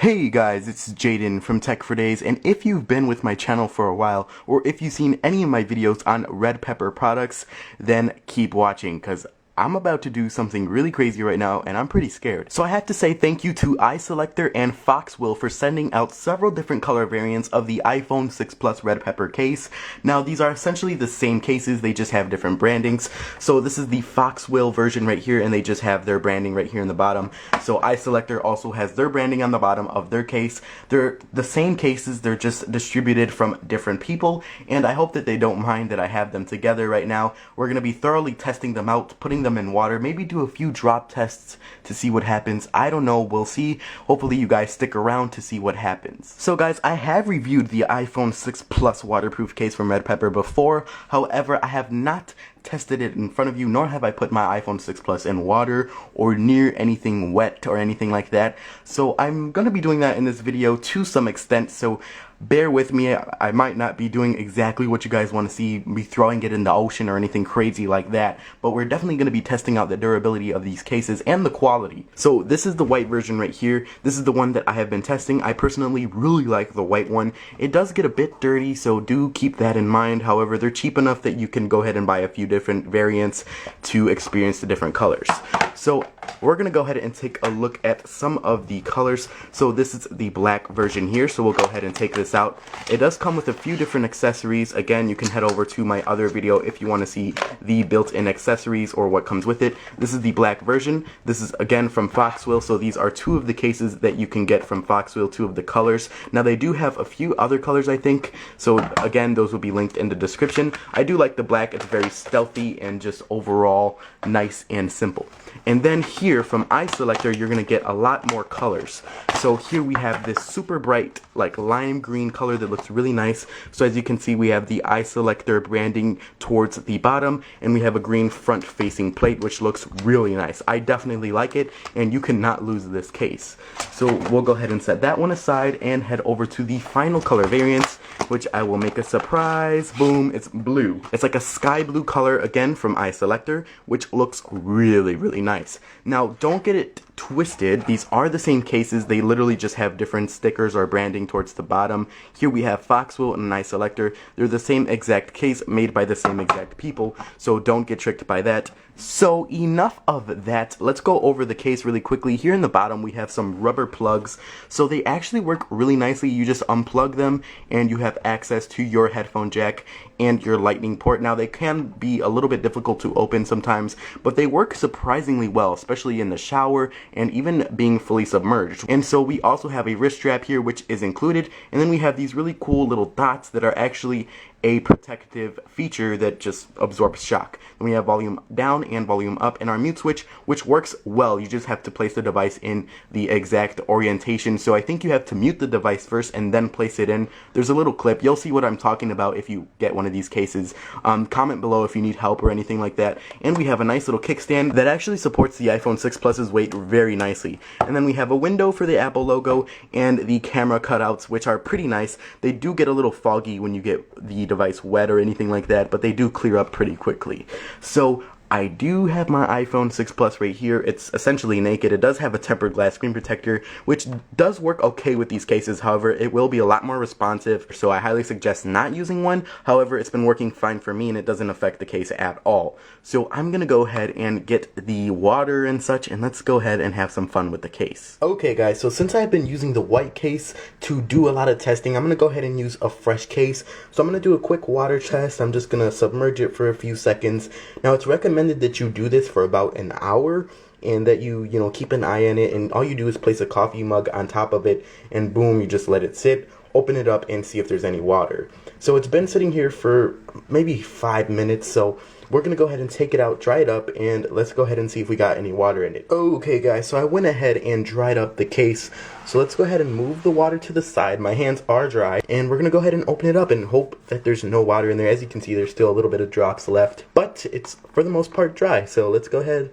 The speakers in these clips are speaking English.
Hey guys, it's Jaden from Tech for Days, and if you've been with my channel for a while, or if you've seen any of my videos on Redpepper products, then keep watching, because I'm about to do something really crazy right now, and I'm pretty scared. So I have to say thank you to iSelector and Foxwell for sending out several different color variants of the iPhone 6 Plus Redpepper case. Now these are essentially the same cases, they just have different brandings. So this is the Foxwell version right here, and they just have their branding right here in the bottom. So iSelector also has their branding on the bottom of their case. They're the same cases, they're just distributed from different people, and I hope that they don't mind that I have them together right now. We're going to be thoroughly testing them out, putting them in water, maybe do a few drop tests to see what happens. I don't know, we'll see. Hopefully you guys stick around to see what happens. So guys, I have reviewed the iPhone 6 Plus waterproof case from Redpepper before. However, I have not tested it in front of you, nor have I put my iPhone 6 Plus in water or near anything wet or anything like that. So I'm gonna be doing that in this video to some extent, so bear with me. I might not be doing exactly what you guys want to see, me throwing it in the ocean or anything crazy like that, but we're definitely going to be testing out the durability of these cases and the quality. So this is the white version right here. This is the one that I have been testing. I personally really like the white one. It does get a bit dirty, so do keep that in mind. However, they're cheap enough that you can go ahead and buy a few different variants to experience the different colors. So we're going to go ahead and take a look at some of the colors. So this is the black version here, so we'll go ahead and take this out. It does come with a few different accessories. Again, you can head over to my other video if you want to see the built-in accessories or what comes with it. This is the black version. This is again from Foxwell, so these are two of the cases that you can get from Foxwell, two of the colors. Now they do have a few other colors, I think, so again, those will be linked in the description. I do like the black. It's very stealthy and just overall nice and simple. And then here from iSelector, you're going to get a lot more colors. So here we have this super bright, like lime green color that looks really nice. So as you can see, we have the iSelector branding towards the bottom, and we have a green front facing plate, which looks really nice. I definitely like it, and you cannot lose this case. So we'll go ahead and set that one aside and head over to the final color variants, which I will make a surprise. Boom, it's blue. It's like a sky blue color again from iSelector, which looks really, really nice. Now don't get it twisted, these are the same cases, they literally just have different stickers or branding towards the bottom. Here we have Foxwell and iSelector. They're the same exact case made by the same exact people, so don't get tricked by that. So enough of that, let's go over the case really quickly. Here in the bottom we have some rubber plugs, so they actually work really nicely. You just unplug them and you have access to your headphone jack and your lightning port. Now they can be a little bit difficult to open sometimes, but they work surprisingly well, especially in the shower and even being fully submerged. And so we also have a wrist strap here which is included, and then we have these really cool little dots that are actually a protective feature that just absorbs shock. Then we have volume down and volume up, and our mute switch, which works well. You just have to place the device in the exact orientation. So I think you have to mute the device first and then place it in. There's a little clip. You'll see what I'm talking about if you get one of these cases. Comment below if you need help or anything like that. And we have a nice little kickstand that actually supports the iPhone 6 Plus's weight very nicely. And then we have a window for the Apple logo and the camera cutouts, which are pretty nice. They do get a little foggy when you get the device wet or anything like that, but they do clear up pretty quickly. So I do have my iPhone 6 Plus right here. It's essentially naked. It does have a tempered glass screen protector, which does work okay with these cases. However, it will be a lot more responsive, so I highly suggest not using one. However, it's been working fine for me and it doesn't affect the case at all. So I'm gonna go ahead and get the water and such, and let's go ahead and have some fun with the case. Okay guys, so since I've been using the white case to do a lot of testing, I'm gonna go ahead and use a fresh case. So I'm gonna do a quick water test. I'm just gonna submerge it for a few seconds. Now it's recommended that you do this for about an hour, and that you keep an eye on it, and all you do is place a coffee mug on top of it, and boom, you just let it sit, open it up, and see if there's any water. So it's been sitting here for maybe 5 minutes, so we're gonna go ahead and take it out, dry it up, and let's go ahead and see if we got any water in it. Okay guys, so I went ahead and dried up the case, so let's go ahead and move the water to the side. My hands are dry, and we're gonna go ahead and open it up and hope that there's no water in there. As you can see, there's still a little bit of drops left, but it's for the most part dry. So let's go ahead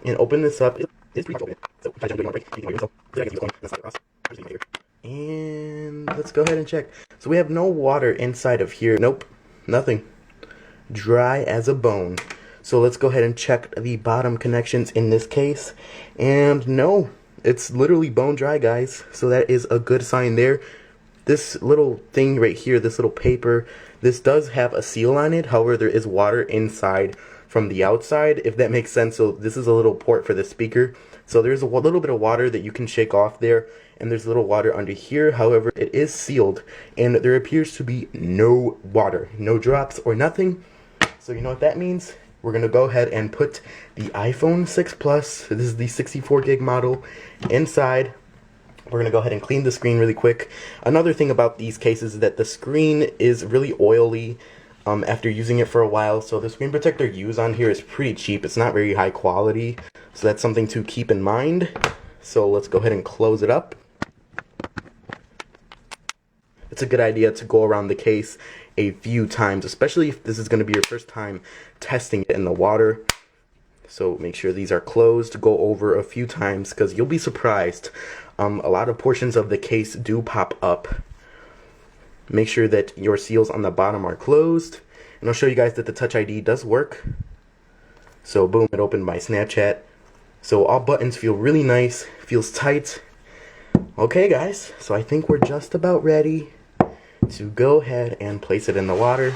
and open this up. It's pretty open, so if I jump break, you can yourself. And let's go ahead and check. So we have no water inside of here. Nope, nothing. Dry as a bone. So let's go ahead and check the bottom connections in this case, and no, it's literally bone dry, guys, so that is a good sign there. This little thing right here, this little paper, this does have a seal on it. However, there is water inside from the outside, if that makes sense. So this is a little port for the speaker. So there's a little bit of water that you can shake off there, and there's a little water under here. However, it is sealed, and there appears to be no water, no drops or nothing. So you know what that means? We're going to go ahead and put the iPhone 6 Plus, this is the 64 gig model, inside. We're going to go ahead and clean the screen really quick. Another thing about these cases is that the screen is really oily after using it for a while. So the screen protector used on here is pretty cheap. It's not very high quality. So that's something to keep in mind. So let's go ahead and close it up. It's a good idea to go around the case a few times, especially if this is going to be your first time testing it in the water. So make sure these are closed. Go over a few times because you'll be surprised. A lot of portions of the case do pop up. Make sure that your seals on the bottom are closed. And I'll show you guys that the Touch ID does work. So boom, it opened my Snapchat. So all buttons feel really nice, feels tight. Okay guys, so I think we're just about ready to go ahead and place it in the water.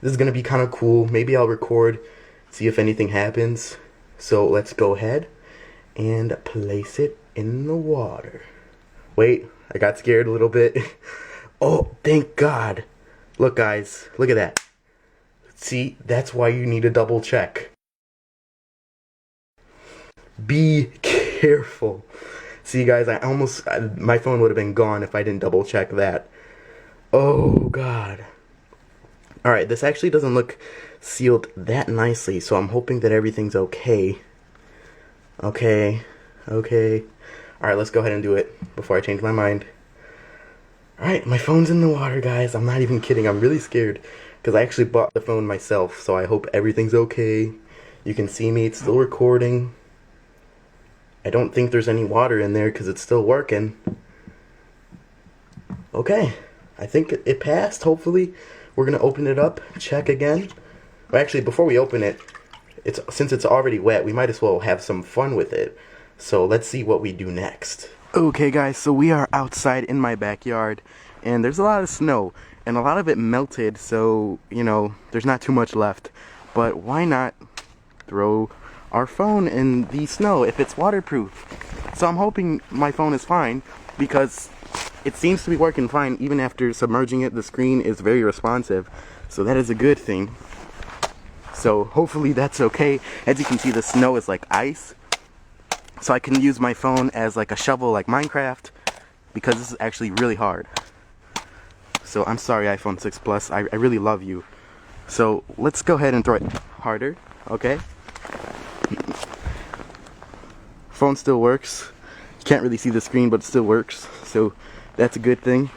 This is going to be kind of cool. Maybe I'll record, see if anything happens. So let's go ahead and place it in the water. Wait, I got scared a little bit. Oh, thank God. Look guys, look at that. See, that's why you need to double check. Be careful. See guys, my phone would have been gone if I didn't double check that. Oh God. Alright, this actually doesn't look sealed that nicely, so I'm hoping that everything's okay. Okay. Alright, let's go ahead and do it before I change my mind. Alright, my phone's in the water, guys. I'm not even kidding. I'm really scared because I actually bought the phone myself, so I hope everything's okay. You can see me, it's still recording. I don't think there's any water in there because it's still working. Okay, I think it passed, hopefully. We're going to open it up, check again. Well, actually, before we open it, since it's already wet, we might as well have some fun with it. So let's see what we do next. Okay guys, so we are outside in my backyard, and there's a lot of snow, and a lot of it melted, so, you know, there's not too much left. But why not throw our phone in the snow if it's waterproof? So I'm hoping my phone is fine, because it seems to be working fine even after submerging it. The screen is very responsive, so that is a good thing. So hopefully that's okay. As you can see, the snow is like ice, so I can use my phone as like a shovel like Minecraft, because this is actually really hard. So I'm sorry iPhone 6 Plus, I really love you. So let's go ahead and throw it harder, okay? Phone still works. You can't really see the screen, but it still works, so that's a good thing.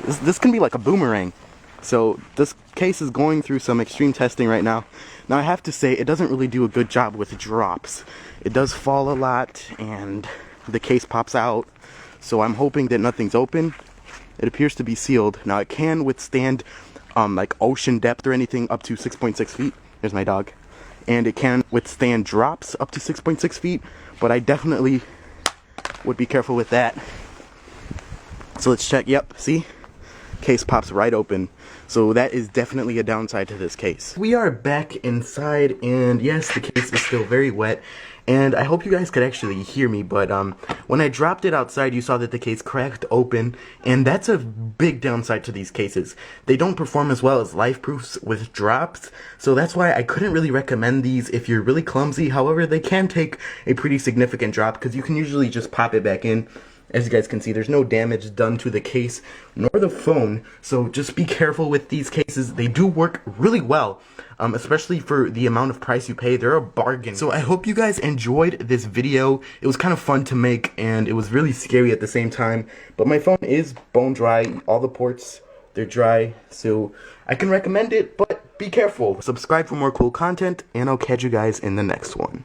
This can be like a boomerang. So this case is going through some extreme testing right now. Now I have to say, it doesn't really do a good job with drops. It does fall a lot and the case pops out. So I'm hoping that nothing's open. It appears to be sealed. Now it can withstand like ocean depth or anything up to 6.6 feet. There's my dog. And it can withstand drops up to 6.6 feet. But I definitely would be careful with that. So let's check. Yep, see? Case pops right open. So that is definitely a downside to this case. We are back inside, and yes, the case is still very wet, and I hope you guys could actually hear me, but when I dropped it outside, you saw that the case cracked open, and that's a big downside to these cases. They don't perform as well as life proofs with drops, so that's why I couldn't really recommend these if you're really clumsy. However, they can take a pretty significant drop because you can usually just pop it back in. As you guys can see, there's no damage done to the case nor the phone, so just be careful with these cases. They do work really well, especially for the amount of price you pay. They're a bargain. So I hope you guys enjoyed this video. It was kind of fun to make, and it was really scary at the same time. But my phone is bone dry. All the ports, they're dry, so I can recommend it, but be careful. Subscribe for more cool content, and I'll catch you guys in the next one.